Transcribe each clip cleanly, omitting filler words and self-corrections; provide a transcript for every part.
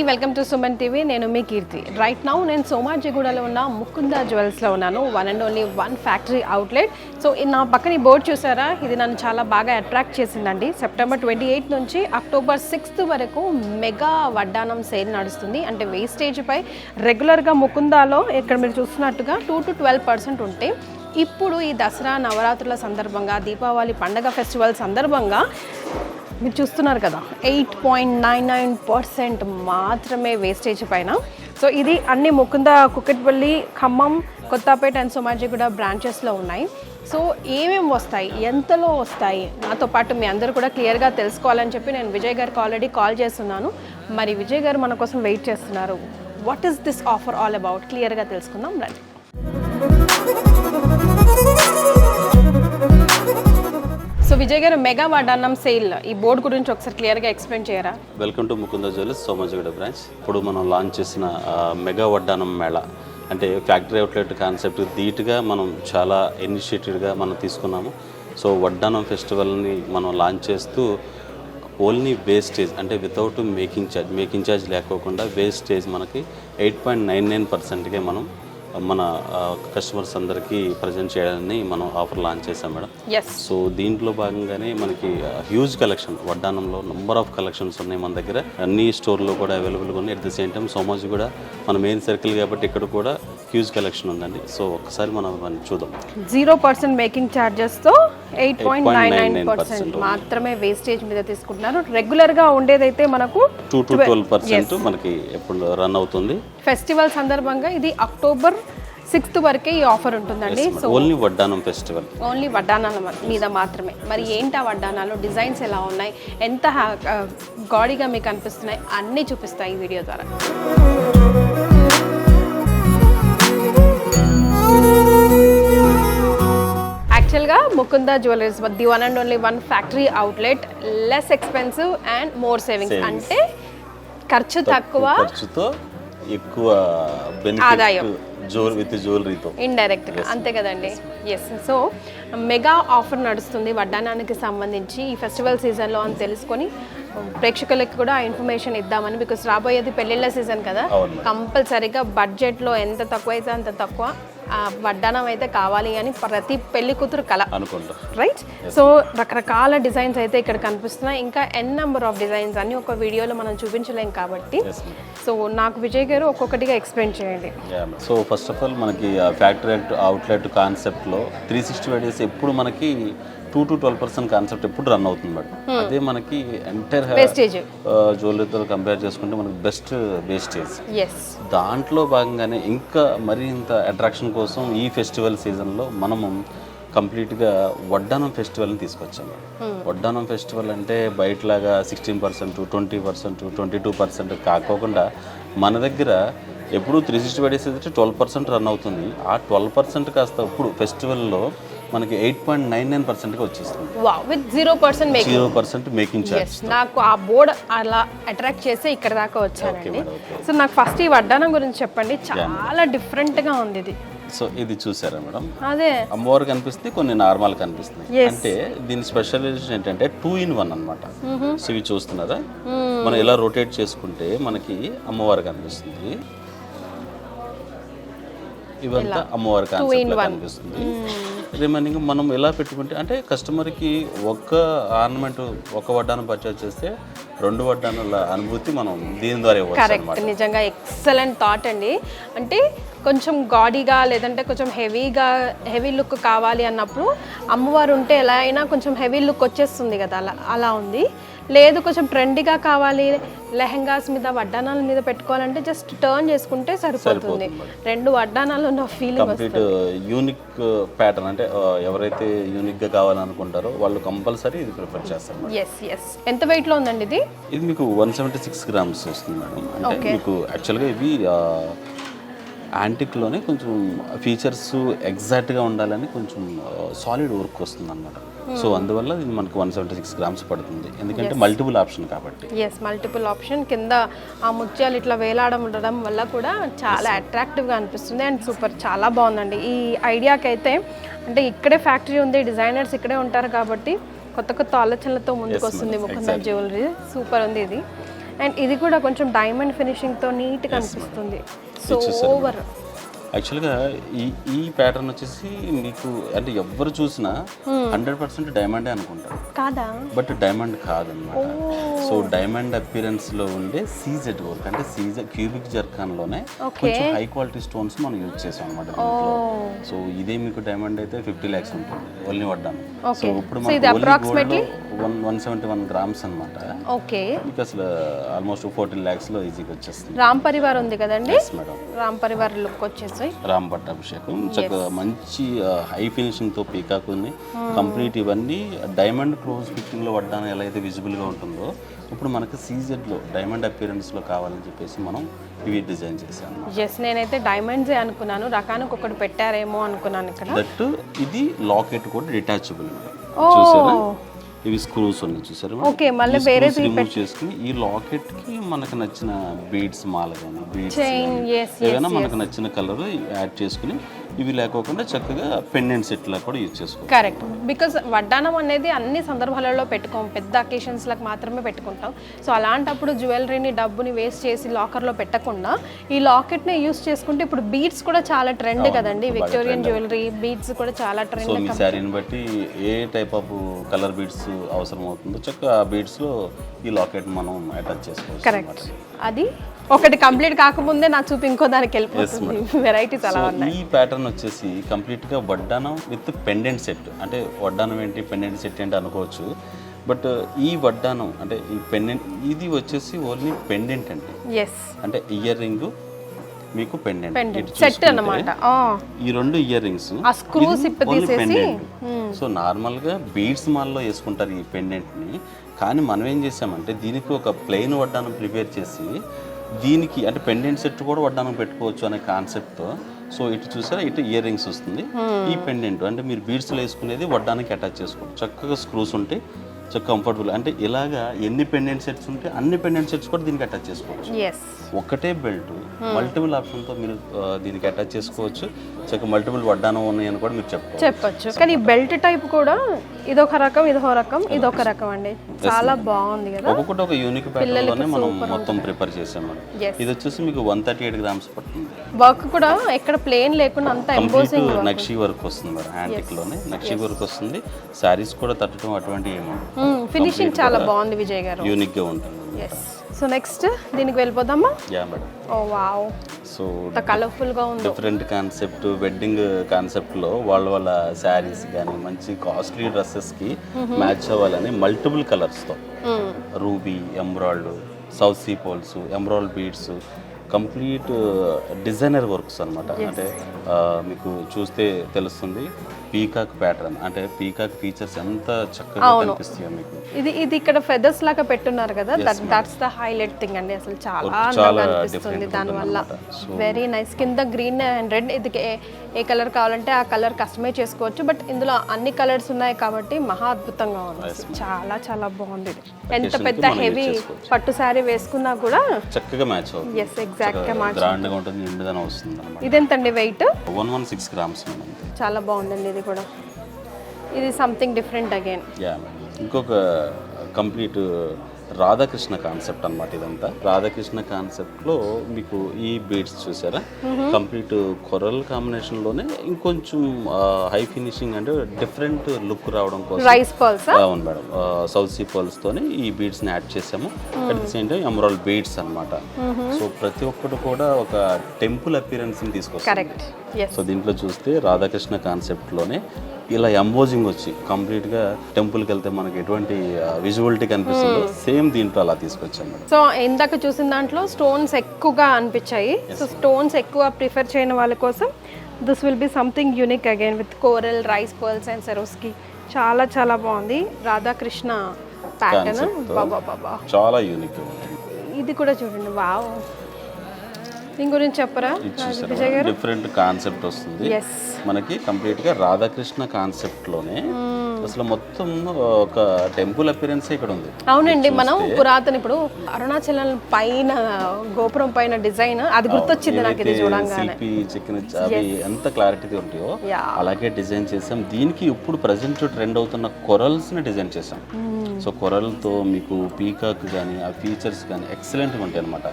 Welcome to Suman TV. నేను మీ కీర్తి. Right now నేను సోమాజిగూడలో ఉన్న ముకుంద జ్యువెల్స్లో ఉన్నాను. One and only one factory outlet. So నా పక్కన ఈ బోర్డు చూసారా, ఇది నన్ను చాలా బాగా అట్రాక్ట్ చేసిందండి. సెప్టెంబర్ 28 నుంచి అక్టోబర్ 6 వరకు మెగా వడ్డానం సేల్ నడుస్తుంది. అంటే వేస్టేజ్పై రెగ్యులర్గా ముకుందాలో ఇక్కడ మీరు చూస్తున్నట్టుగా 2 to 12% ఉంటే ఇప్పుడు ఈ దసరా నవరాత్రుల సందర్భంగా, దీపావళి పండగ ఫెస్టివల్ సందర్భంగా మీరు చూస్తున్నారు కదా 8.99% మాత్రమే వేస్టేజ్ పైన. సో ఇది అన్ని ముకుంద, కుకట్పల్లి, ఖమ్మం, కొత్తపేట అండ్ సోమాజిగూడ బ్రాంచెస్లో ఉన్నాయి. సో ఏమేమి వస్తాయి, ఎంతలో వస్తాయి, నాతో పాటు మీ అందరూ కూడా క్లియర్గా తెలుసుకోవాలని చెప్పి నేను విజయ్ గారికి ఆల్రెడీ కాల్ చేస్తున్నాను. మరి విజయ్ గారు మన కోసం వెయిట్ చేస్తున్నారు. What is this offer all about, క్లియర్గా తెలుసుకుందాం రండి. సో విజయ్ గారు, మెగా వడ్డానం సేల్ ఈ బోర్డు గురించి ఒకసారి క్లియర్గా ఎక్స్ప్లెయిన్ చేయరా? Welcome to Mukunda jewellers, Somajiguda branch. ఇప్పుడు మనం లాంచ్ చేసిన మెగా వడ్డానం మేళా అంటే ఫ్యాక్టరీ అవుట్లెట్ కాన్సెప్ట్ ధీటుగా మనం చాలా ఇనిషియేటివ్గా మనం తీసుకున్నాము. సో వడ్డానం ఫెస్టివల్ని మనం లాంచ్ చేస్తూ ఓన్లీ వేస్టేజ్ అంటే వితౌట్ మేకింగ్ ఛార్జ్ లేకోకుండా వేస్టేజ్ మనకి 8.99%కే మనం మన కస్టమర్స్ అందరికీ ప్రజెంట్ చేయడాన్ని మనం ఆఫర్ లాంచ్ చేసాం మేడం. సో దీంట్లో భాగంగానే మనకి హ్యూజ్ కలెక్షన్ వడ్డానంలో నంబర్ ఆఫ్ కలెక్షన్స్ ఉన్నాయి మన దగ్గర. అన్ని స్టోర్లో కూడా అవైలబుల్గా ఉన్నాయి. అట్ ద సేమ్ టైం సోమాజి కూడా మన మెయిన్ సర్కిల్ కాబట్టి ఇక్కడ కూడా హ్యూజ్ కలెక్షన్ ఉందండి. సో ఒకసారి మనం చూద్దాం. 0% మేకింగ్ ఛార్జెస్తో 8.99% మాత్రమే వేస్టేజ్ మీద తీసుకుంటున్నారు. రెగ్యులర్గా ఉండేదైతే మనకు 2 to 12% మనకి ఎప్పుడు రన్ అవుతుంది. ఫెస్టివల్ సందర్భంగా ఇది అక్టోబర్ 6 వరకే ఈ ఆఫర్ ఉంటుందండి. సో ఓన్లీ వడ్డానం ఫెస్టివల్, ఓన్లీ వడ్డానాల మీద మాత్రమే. మరి ఏంటి ఆ వడ్డానాలు, డిజైన్స్ ఎలా ఉన్నాయి, ఎంత గాడిగా మీకు అనిపిస్తున్నాయి, అన్నీ చూపిస్తాయి ఈ వీడియో ద్వారా. యాక్చువల్గా Mukunda jewellers the one and only one factory outlet, less expensive and more savings. అంటే ఖర్చు తక్కువతో ఎక్కువ ఆదాయం విత్ జ్యువెలరీతో ఇండైరెక్ట్ గా, అంతే కదండి. ఎస్. సో మెగా ఆఫర్ నడుస్తుంది వడ్డానానికి సంబంధించి ఈ ఫెస్టివల్ సీజన్లో అని తెలుసుకొని ప్రేక్షకులకు కూడా ఇన్ఫర్మేషన్ ఇద్దామని. బికాస్ రాబోయేది పెళ్ళిళ్ళ సీజన్ కదా, కంపల్సరీగా బడ్జెట్లో ఎంత తక్కువ అయితే అంత తక్కువ వడ్డానం అయితే కావాలి అని ప్రతి పెళ్లి కూతురు కళ అనుకుంటా, రైట్? సో రకరకాల డిజైన్స్ అయితే ఇక్కడ కనిపిస్తున్నాయి. ఇంకా నెంబర్ ఆఫ్ డిజైన్స్ అన్ని ఒక వీడియోలో మనం చూపించలేం కాబట్టి సో నాకు విజయ్ గారు ఒక్కొక్కటిగా ఎక్స్ప్లెయిన్ చేయండి. సో ఫస్ట్ ఆఫ్ ఆల్ మనకి ఫ్యాక్టరీ అవుట్లెట్ కాన్సెప్ట్లో 365 డేస్ ఎప్పుడు మనకి 2 to 12% కాన్సెప్ట్ ఎప్పుడు రన్ అవుతుంది మేడం. అదే మనకి ఎంటైర్ జ్యువెలరీతో కంపేర్ చేసుకుంటే మనకి బెస్ట్ వేస్టేజ్. దాంట్లో భాగంగానే ఇంకా మరింత అట్రాక్షన్ కోసం ఈ ఫెస్టివల్ సీజన్లో మనము కంప్లీట్గా వడ్డానం ఫెస్టివల్ని తీసుకొచ్చాము. వడ్డానం ఫెస్టివల్ అంటే బయటలాగా 16%, 20%, 22% కాకోకుండా మన దగ్గర ఎప్పుడు 365 డేస్ అయితే 12% రన్ అవుతుంది. ఆ 12% కాస్త ఇప్పుడు ఫెస్టివల్లో మనకి 8.99%కి వచ్చేస్తుంది. With 0% making charge. నాకు ఆ బోర్డ్ అలా అట్రాక్ట్ చేసి ఇక్కడ దాకా వచ్చానండి. సో నాకు ఫస్ట్ ఈ వడ్డానం గురించి చెప్పండి. చాలా డిఫరెంట్గా ఉంది ఇది. సో ఇది చూసారా మేడం, అదే అమ్మవారు కనిపిస్తుంది, కొన్ని నార్మల్ కనిపిస్తుంది. అంటే దీని స్పెషలైజేషన్ ఏంటంటే 2 in 1 అనమాట. సో ఇవి చూస్తున్నారా, మనం ఇలా రొటేట్ చేసుకుంటే మనకి అమ్మవారు కనిపిస్తుంది, ఇవంతా అమ్మవారి కాన్సెప్ట్ కనిపిస్తుంది. రిమైనింగ్ మనం ఎలా పెట్టుకుంటే అంటే కస్టమర్కి ఒక్క ఆర్నమెంట్, ఒక వడ్డానం పర్చేస్ చేస్తే 2 వడ్డానాల అనుభూతి మనం దీని ద్వారా ఇవ్వచ్చు. కరెక్ట్, నిజంగా ఎక్సలెంట్ థాట్ అండి. అంటే కొంచెం గాడీగా లేదంటే కొంచెం హెవీ లుక్ కావాలి అన్నప్పుడు అమ్మవారు ఉంటే ఎలా అయినా కొంచెం హెవీ లుక్ వచ్చేస్తుంది కదా, అలా ఉంది. లేదు కొంచెం ట్రెండీగా కావాలి, లెహెంగాస్ మీద వడ్డానాల మీద పెట్టుకోవాలంటే జస్ట్ టర్న్ చేసుకుంటే సరిపోతుంది. 2 వడ్డానాలు ఉన్న ఫీలింగ్ కంప్లీట్ యూనిక్ ప్యాటర్న్. అంటే ఎవరైతే యూనిక్గా కావాలనుకుంటారో వాళ్ళు కంపల్సరీ ఇది ప్రిఫర్ చేస్తారు. ఎంత వెయిట్లో ఉందండి ఇది? ఇది మీకు 176 grams వస్తుంది మేడం. అంటే మీకు యాక్చువల్గా ఇవి యాంటిక్లోనే కొంచెం ఫీచర్స్ ఎగ్జాక్ట్గా ఉండాలని కొంచెం సాలిడ్ వర్క్ వస్తుంది అనమాట. సో అందువల్ల ఇది మనకు 176 grams పడుతుంది, ఎందుకంటే మల్టిపుల్ ఆప్షన్ కాబట్టి. Multiple option. కింద ఆ ముత్యాలు ఇట్లా వేలాడడం వల్ల కూడా చాలా అట్రాక్టివ్గా అనిపిస్తుంది. అండ్ సూపర్, చాలా బాగుందండి ఈ ఐడియాకి అయితే. అంటే ఇక్కడే ఫ్యాక్టరీ ఉంది, డిజైనర్స్ ఇక్కడే ఉంటారు కాబట్టి కొత్త కొత్త ఆలోచనలతో ముందుకు వస్తుంది ముకుంద జ్యువెలరీ. సూపర్ ఉంది ఇది. అండ్ ఇది కూడా కొంచెం డైమండ్ ఫినిషింగ్తో నీట్గా అనిపిస్తుంది. సో ఓవర్ యాక్చువల్గా ఈ ప్యాటర్న్ వచ్చేసి మీకు అంటే ఎవరు చూసినా 100% డైమండే అనుకుంటారు కాదా, బట్ డైమండ్ కాదన్నమాట. సో డైమండ్ అపిరెన్స్ లో ఉండే సీజెడ్ వర్క్ అంటే క్యూబిక్ జర్కాన్ లోనే కొంచెం హై క్వాలిటీ స్టోన్స్ మనం యూజ్ చేసాం అనమాట. సో ఇదే మీకు డైమండ్ అయితే 50 lakhs ఉంటుంది ఓన్లీ వడ్డాను. సో ఇప్పుడు మనకి 171 grams అనమాట. ఓకే, మీకు అసలు ఆల్మోస్ట్ 14 lakhs లో ఈజీగా వచ్చేస్తుంది. రామ్ పరివార్ ఉంది కదండి, మేడం రామ్ పరివార్ లుక్ వచ్చేసి రామ్ పట్టాభిషేకం చక్కగా మంచి హై ఫినిషింగ్ తో పీకాక్ ఉంది కంప్లీట్. ఇవన్నీ డైమండ్ క్లోజ్ ఫిట్టింగ్ లో వడ్డాను ఎలా అయితే విజిబుల్ గా ఉంటుందో ఇప్పుడు మనకి సీజెడ్ లో డైమండ్ అపిరెన్స్ లో కావాలని చెప్పేసి మనం ఇవి డిజైన్ చేశాను. ఎస్, నేనైతే డైమండ్సే అనుకున్నాను, రకానికి ఒకటి పెట్టారేమో అనుకున్నాను ఇక్కడ. దట్ ఇది లాకెట్ కూడా డిటాచబుల్ చూసారా, ఇవి స్క్రూస్ ఉన్నాయి చూసారు. ఓకే, మళ్ళీ వేరే రిమూవ్ చేసుకుని ఈ లాకెట్ కి మనకు నచ్చిన బీడ్స్ మాల కానీ బీడ్స్ ఏదైనా మనకు నచ్చిన కలర్ యాడ్ చేసుకుని ఇవి లేకోకుండా చక్కగా పెండెంట్ సెట్ లా కూడా యూజ్ చేసుకోవచ్చు. కరెక్ట్, బికాస్ వడ్డానం అనేది అన్ని సందర్భాలలో పెట్టుకోం, పెద్ద అకేషన్స్ లకు మాత్రమే పెట్టుకుంటాం. సో అలాంటప్పుడు జ్యువెలరీని డబ్బుని వేస్ట్ చేసి లాకర్లో పెట్టకుండా ఈ లాకెట్ని యూస్ చేసుకుంటే ఇప్పుడు బీడ్స్ కూడా చాలా ట్రెండ్ కదండి, విక్టోరియన్ జ్యువెలరీ బీడ్స్ కూడా చాలా ట్రెండ్. సో మీ శారీని బట్టి ఏ టైప్ ఆఫ్ కలర్ బీడ్స్ అవసరం అవుతుందో చక్కగా ఆ బీడ్స్ లో ఈ లాకెట్ మనం అటాచ్ చేసుకోవచ్చు. కరెక్ట్, అది ఒకటి కంప్లీట్ కాకముందే నా చూపు ఇంకో దానికి వెళ్ళిపోతుంది. వెరైటీస్ అలా ఉన్నాయి. ఈ ప్యాటర్న్ వచ్చేసి కంప్లీట్ గా వడ్డానం విత్ పెండెంట్ సెట్. అంటే వడ్డానం ఏంటి పెండెంట్ సెట్ ఏంటి అనుకోవచ్చు, బట్ ఈ వడ్డానం అంటే ఈ పెండెంట్ ఇది వచ్చేసి ఓన్లీ పెండెంట్ అండి. అంటే ఇయర్ రింగ్ మీకు పెండెంట్ సెట్ అన్నమాట. ఈ రెండు ఇయర్ రింగ్స్ సో నార్మల్ గా బీడ్స్ మాల్లో వేసుకుంటారు ఈ పెండెంట్ ని. కానీ మనం ఏం చేసామంటే దీనికి ఒక ప్లెయిన్ వడ్డానం ప్రిపేర్ చేసి దీనికి అంటే పెండెంట్ సెట్ కూడా వడ్డానం పెట్టుకోవచ్చు అనే కాన్సెప్ట్తో. సో ఇటు చూసారా, ఇటు ఇయర్ రింగ్స్ వస్తుంది, ఈ పెండెంట్ అంటే మీరు బీడ్స్లో వేసుకునేది వడ్డానికి అటాచ్ చేసుకోండి. చక్కగా స్క్రూస్ ఉంటాయి, చక్కగా కంఫర్టబుల్. అంటే ఇలాగా ఎన్ని పెండెంట్ సెట్స్ ఉంటే అన్ని పెండెంట్ సెట్స్ కూడా దీనికి అటాచ్ చేసుకోవచ్చు. ఒకటే బెల్ట్ మల్టిపుల్ ఆప్షన్తో మీరు దీనికి అటాచ్ చేసుకోవచ్చు. చక్కగా మల్టిపుల్ వడ్డానం ఉన్నాయని కూడా మీరు చెప్పొచ్చు. కానీ బెల్ట్ టైప్ కూడా ఇదొక రకం, ఇదొక రకం, ఇదొక రకం అండి. చాలా బాగుంది కదా, ఒక్కొక్కటి ఒక యూనిక్ ప్యాటర్న్ లోనే మనం మొత్తం ప్రిపేర్ చేసాం. ఇది వచ్చేసి మీకు 138 grams పడుతుంది. వర్క్ కూడా ఎక్కడ ప్లేన్ లేకుండా అంతా ఎంబోసింగ్ నక్షి వర్క్ వస్తుంది మేడం, హ్యాండిక్ లోనే నక్షి వర్క్ వస్తుంది. సారీస్ కూడా తట్టడం అటువంటి ఫినిషింగ్ చాలా బాగుంది విజయ్ గారు, యూనిక్ గా ఉంటుంది. సో నెక్స్ట్ దీనికి వెళ్ళిపోదామా? Yeah madam. Oh wow, so colourful గా ఉంది. డిఫరెంట్ కాన్సెప్ట్ వెడ్డింగ్ కాన్సెప్ట్ లో వాళ్ళ శారీస్ కానీ మంచి కాస్ట్లీ డ్రెస్సెస్ కి మ్యాచ్ అవ్వాలని మల్టిపుల్ కలర్స్ తో ruby, emerald, south sea pearls, emerald beads, complete designer works అనమాట. అంటే మీకు చూస్తే తెలుస్తుంది పీకాక్ ప్యాటర్న్, అంటే పీకాక్ ఫీచర్స్ ఎంత చక్కగా కనిపిస్తాయో మీకు. ఇది ఇక్కడ ఫెదర్స్ లాగా పెట్టున్నారు కదా, దట్స్ ద హైలైట్ థింగ్ అండి. అసలు చాలా అందంగా అనిపిస్తుంది దాని వల్ల. Very nice. కింద గ్రీన్ అండ్ రెడ్, ఇది ఏ కలర్ కావాలంటే ఆ కలర్ కస్టమైజ్ చేసుకోవచ్చు. బట్ ఇందులో అన్ని కలర్స్ ఉన్నాయి కాబట్టి మహా అద్భుతంగా ఉంది. చాలా చాలా బాగుంది. ఎంత పెద్ద హెవీ పట్టు శారీ వేసుకున్నా కూడా చక్కగా మ్యాచ్ అవుతుంది. ఎస్, ఎగ్జాక్ట్ గా మ్యాచ్. గ్రాండ్ గా ఉంటుంది, నిండుదనం వస్తుంది అన్నమాట. ఇదెంతండి వెయిట్? 116 grams madam. చాలా బాగుందండి ఇది కూడా. ఇది something different again. Yeah madam. ఇంకొక కంప్లీట్ రాధాకృష్ణ కాన్సెప్ట్ అన్నమాట. ఇదంతా రాధాకృష్ణ కాన్సెప్ట్ లో మీకు ఈ బీడ్స్ చూసారా, కంప్లీట్ కొరల్ కాంబినేషన్ లోనే ఇంకొంచెం హై ఫినిషింగ్ అంటే డిఫరెంట్ లుక్ రావడం కోసం రైస్ పర్ల్స్. అవును మేడం, సౌత్ సీ పర్ల్స్ తోనే ఈ బీడ్స్ ని యాడ్ చేసాము. At the same time emerald beads అన్నమాట. సో ప్రతి ఒక్కటి కూడా ఒక టెంపుల్ అపిరెన్స్ ని తీసుకొస్తుంది. సో దీంట్లో చూస్తే రాధాకృష్ణ కాన్సెప్ట్ లోనే ఇలా ఎంబోజింగ్ వచ్చి కంప్లీట్గా టెంపుల్కి వెళ్తే మనకి ఎటువంటి విజువలిటీ కనిపిస్తుందో సేమ్ దీంట్లో అలా తీసుకొచ్చాం. సో ఇందాక చూసిన దాంట్లో స్టోన్స్ ఎక్కువగా అనిపించాయి. సో స్టోన్స్ ఎక్కువ ప్రిఫర్ చేయని వాళ్ళ కోసం this will be something unique again with coral, rice pearls and Swarovski. చాలా చాలా బాగుంది. రాధాకృష్ణ ప్యాటర్న్ బాబా చాలా యూనిక్. ఇది కూడా చూడండి, వావ్. దీని గురించి చెప్పరా విజయ్ గారు? డిఫరెంట్ కాన్సెప్ట్ వస్తుంది మనకి కంప్లీట్ గా రాధాకృష్ణ కాన్సెప్ట్ లోనే. అసలు మొత్తం ఒక టెంపుల్ అపిరెన్స్ ఇక్కడ ఉంది. అవునండి, మనం పురాతన ఇప్పుడు అరుణాచలం పైన గోపురం పైన డిజైన్ అది గుర్తొచ్చింది నాకు ఇది చూడంగానే. చెక్కిన అవి ఎంత క్లారిటీ ఉంటాయో అలాగే డిజైన్ చేసాం. దీనికి ఇప్పుడు ప్రెసెంట్ ట్రెండ్ అవుతున్న కొరల్స్ ని డిజైన్ చేసాం. సో కొరల్తో మీకు పీకాక్ కానీ ఆ ఫీచర్స్ కానీ ఎక్సలెంట్గా ఉంటాయి అనమాట.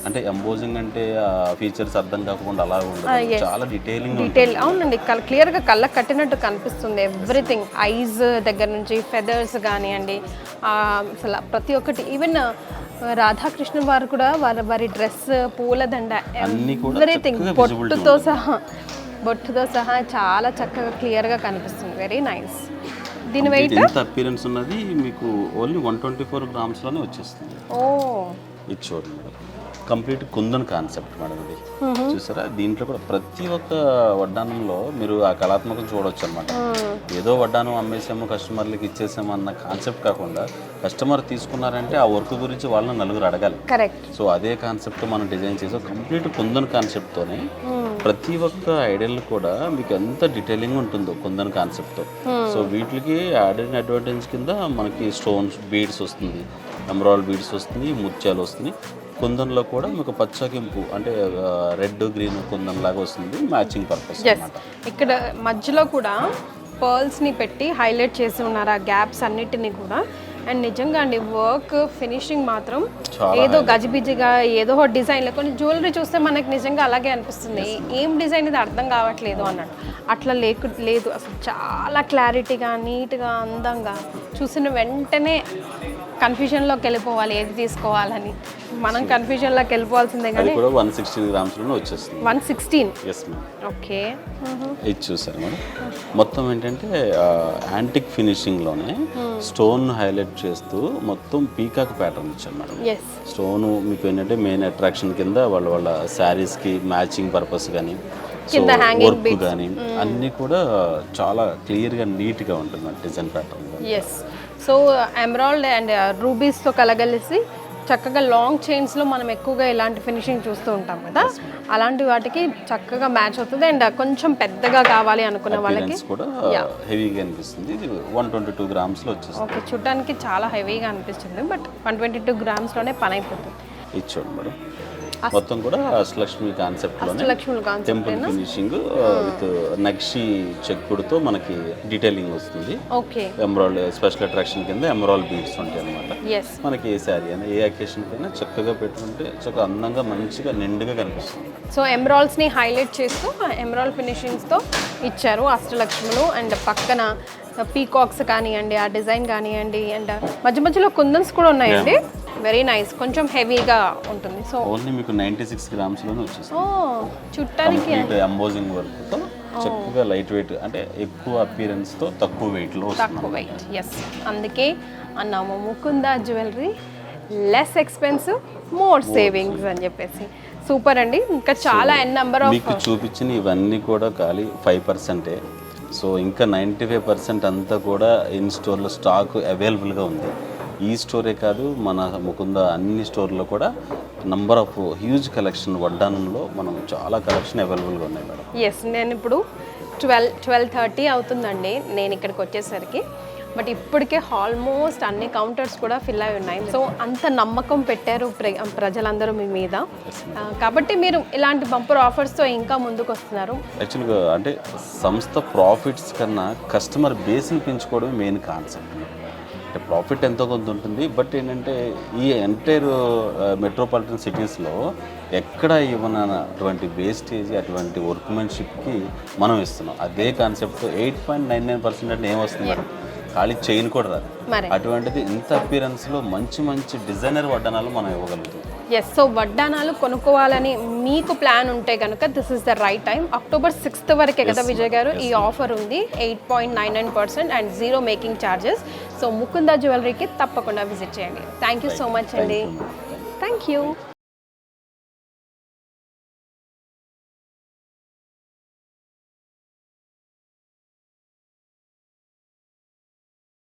అంటే ఎంబోజింగ్ అంటే ఆ ఫీచర్స్ అర్థం కాకుండా అలా ఉండదు, చాలా డీటెయిల్. అవునండి, క్లియర్గా కళ్ళకు కట్టినట్టు కనిపిస్తుంది. ఎవ్రీథింగ్, ఐజ్ దగ్గర నుంచి ఫెదర్స్ కానివ్వండి, అసలు ప్రతి ఒక్కటి. ఈవెన్ రాధాకృష్ణ వారు కూడా వారి డ్రెస్, పూలదండ, ఎవ్రీథింగ్, బొట్టుతో సహా చాలా చక్కగా క్లియర్గా కనిపిస్తుంది. Very nice. దీని వెయిట్ ఎంత అపియరెన్స్ ఉన్నది మీకు ఓన్లీ 124 గ్రామ్స్లోనే వచ్చేస్తుంది. ఓ, ఇది చూడండి madam, complete kundan concept madam ఇది. చూసారా, దీంట్లో కూడా ప్రతి ఒక్క వడ్డానంలో మీరు ఆ కళాత్మకం చూడవచ్చు అనమాట. ఏదో వడ్డానం అమ్మేసాము కస్టమర్లకి ఇచ్చేసాము అన్న కాన్సెప్ట్ కాకుండా, కస్టమర్ తీసుకున్నారంటే ఆ వర్క్ గురించి వాళ్ళని నలుగురు అడగాలి. కరెక్ట్. సో అదే కాన్సెప్ట్ మనం డిజైన్ చేసాం, కంప్లీట్ కుందన్ కాన్సెప్ట్తోనే. ప్రతి ఒక్క ఐడియల్ కూడా మీకు ఎంత డీటెయిలింగ్ ఉంటుందో కుందన్ కాన్సెప్ట్తో. సో వీటికి యాడెడ్ అడ్వాంటేజ్ కింద మనకి స్టోన్స్, బీడ్స్ వస్తుంది, ఎమరాల్డ్ బీడ్స్ వస్తుంది, ముత్యాలు వస్తుంది. కుందన్లో కూడా మీకు పచ్చకింపు అంటే రెడ్ గ్రీన్ కుందన్ లాగా వస్తుంది, మ్యాచింగ్ పర్పస్. ఇక్కడ మధ్యలో కూడా పర్ల్స్ని పెట్టి హైలైట్ చేసి ఉన్నారు ఆ గ్యాప్స్ అన్నిటినీ కూడా. అండ్ నిజంగా అండి, వర్క్ ఫినిషింగ్ మాత్రం ఏదో గజిబిజిగా ఏదో డిజైన్లో, కొన్ని జ్యువెలరీ చూస్తే మనకి నిజంగా అలాగే అనిపిస్తుంది, ఏం డిజైన్ ఇది అర్థం కావట్లేదు అన్నట్టు. అట్లా లేదు, అసలు చాలా క్లారిటీగా, నీట్గా, అందంగా, చూసిన వెంటనే కన్ఫ్యూజన్లోకి వెళ్ళిపోవాలి ఏది తీసుకోవాలని. మనం కన్ఫ్యూజన్లోకి వెళ్ళిపోవాల్సిందే. కానీ 116 గ్రామ్స్లోనే వచ్చేస్తుంది. 116. Yes ma'am. ఓకే. ఇది చూసారు మేడం, మొత్తం ఏంటంటే యాంటిక్ ఫినిషింగ్లోనే స్టోన్ హైలైట్ చేస్తూ మొత్తం పీకాక్ ప్యాటర్న్ ఇచ్చారు మేడం. స్టోన్ మీకు ఏంటంటే మెయిన్ అట్రాక్షన్ కింద వాళ్ళ శారీస్కి మ్యాచింగ్ పర్పస్ కానీ, వర్క్ కానీ అన్నీ కూడా చాలా క్లియర్గా నీట్గా ఉంటుంది design pattern. Yes. So emerald and రూబీస్తో కలగలిసి చక్కగా లాంగ్ చైన్స్లో మనం ఎక్కువగా ఇలాంటి ఫినిషింగ్ చూస్తూ ఉంటాం కదా, అలాంటి వాటికి చక్కగా మ్యాచ్ అవుతుంది. అండ్ కొంచెం పెద్దగా కావాలి అనుకున్న వాళ్ళకి కూడా హెవీగా అనిపిస్తుంది. ఇది 122 గ్రామ్స్లో వచ్చేస్తుంది. ఓకే, చూడడానికి చాలా హెవీగా అనిపిస్తుంది, బట్ 122 గ్రామ్స్లోనే పని అయిపోతుంది. ఇది చూడండి మేడం, మొత్తం కూడా అష్టలక్ష్మి కాన్సెప్ట్లోనే టెంపుల్ ఫినిషింగ్ విత్ నక్షి చెక్కుడుతో మనకి డీటెయిలింగ్ వస్తుంది. ఓకే. ఎమరాల్డ్ స్పెషల్ అట్రాక్షన్ కింద ఎమరాల్డ్ బీడ్స్ ఉంటాయి అనమాట. మనకి ఏ శారీ అయినా ఏ అకేషన్ కైనా చక్కగా పెట్టుకుంటే చక్కగా అందంగా మంచిగా నిండుగా కనిపిస్తుంది. సో ఎమరాల్డ్స్ని హైలైట్ చేస్తూ ఎమరాల్డ్ ఫినిషింగ్స్తో ఇచ్చారు అష్టలక్ష్ములు. అండ్ పక్కన పీకాక్స్ కానివ్వండి, ఆ డిజైన్ కానివ్వండి, అండ్ మధ్య మధ్యలో కుందన్స్ కూడా ఉన్నాయండి. వెరీ నైస్, కొంచెం హెవీగా ఉంటుంది. సో ఓన్లీ మీకు 96 గ్రామ్స్లోనే వచ్చేస్తుంది. చుట్టానికి ఎంబోజింగ్ వర్క్తో చక్కగా లైట్ వెయిట్, అంటే ఎక్కువ అపియరెన్స్తో తక్కువ వెయిట్లో, తక్కువ వెయిట్. ఎస్, అందుకే అన్నాము Mukunda jewellery less expensive, more savings అని చెప్పేసి. సూపర్ అండి. ఇంకా చాలా నెంబర్ ఆఫ్ మీకు చూపించిన ఇవన్నీ కూడా ఖాళీ 5%. సో ఇంకా 95% అంతా కూడా ఇన్ స్టోర్లో స్టాక్ అవైలబుల్గా ఉంది. ఈ స్టోరే కాదు, మన ముకుంద అన్ని స్టోర్లో కూడా నంబర్ ఆఫ్ హ్యూజ్ కలెక్షన్ వడ్డానంలో మనం చాలా కలెక్షన్ అవైలబుల్గా ఉన్నాయి మేడం. ఎస్, నేను ఇప్పుడు 12:30 అవుతుందండి నేను ఇక్కడికి వచ్చేసరికి. బట్ ఇప్పటికే ఆల్మోస్ట్ అన్ని కౌంటర్స్ కూడా ఫిల్ అయి ఉన్నాయి. సో అంత నమ్మకం పెట్టారు ప్రజలందరూ మీ మీద, కాబట్టి మీరు ఇలాంటి బంపర్ ఆఫర్స్తో ఇంకా ముందుకు వస్తున్నారు. యాక్చువల్గా అంటే సంస్థ ప్రాఫిట్స్ కన్నా కస్టమర్ బేస్ని పెంచుకోవడమే మెయిన్ కాన్సెప్ట్. అంటే ప్రాఫిట్ ఎంతో కొంత ఉంటుంది, బట్ ఏంటంటే ఈ ఎంటైర్ మెట్రోపాలిటన్ సిటీస్లో ఎక్కడ ఇవ్వనటువంటి వేస్టేజ్, అటువంటి వర్క్మెన్షిప్కి మనం ఇస్తున్నాం. అదే కాన్సెప్ట్ 8.99% అంటే ఏమొస్తుంది మేడం, ఖాళీ చైన్ కూడా రాదు. అటువంటిది ఇంత అపియరెన్స్లో మంచి మంచి డిజైనర్ వడ్డానాలు మనం ఇవ్వగలుగుతాం. ఎస్, సో వడ్డానాలు కొనుక్కోవాలని మీకు ప్లాన్ ఉంటే కనుక this is the right time. October 6th వరకే కదా విజయ్ గారు ఈ ఆఫర్ ఉంది. 8.99% and 0 making charges. So Mukunda జ్యువెలరీకి తప్పకుండా విజిట్ చేయండి. థ్యాంక్ యూ సో మచ్ అండి. Thank you.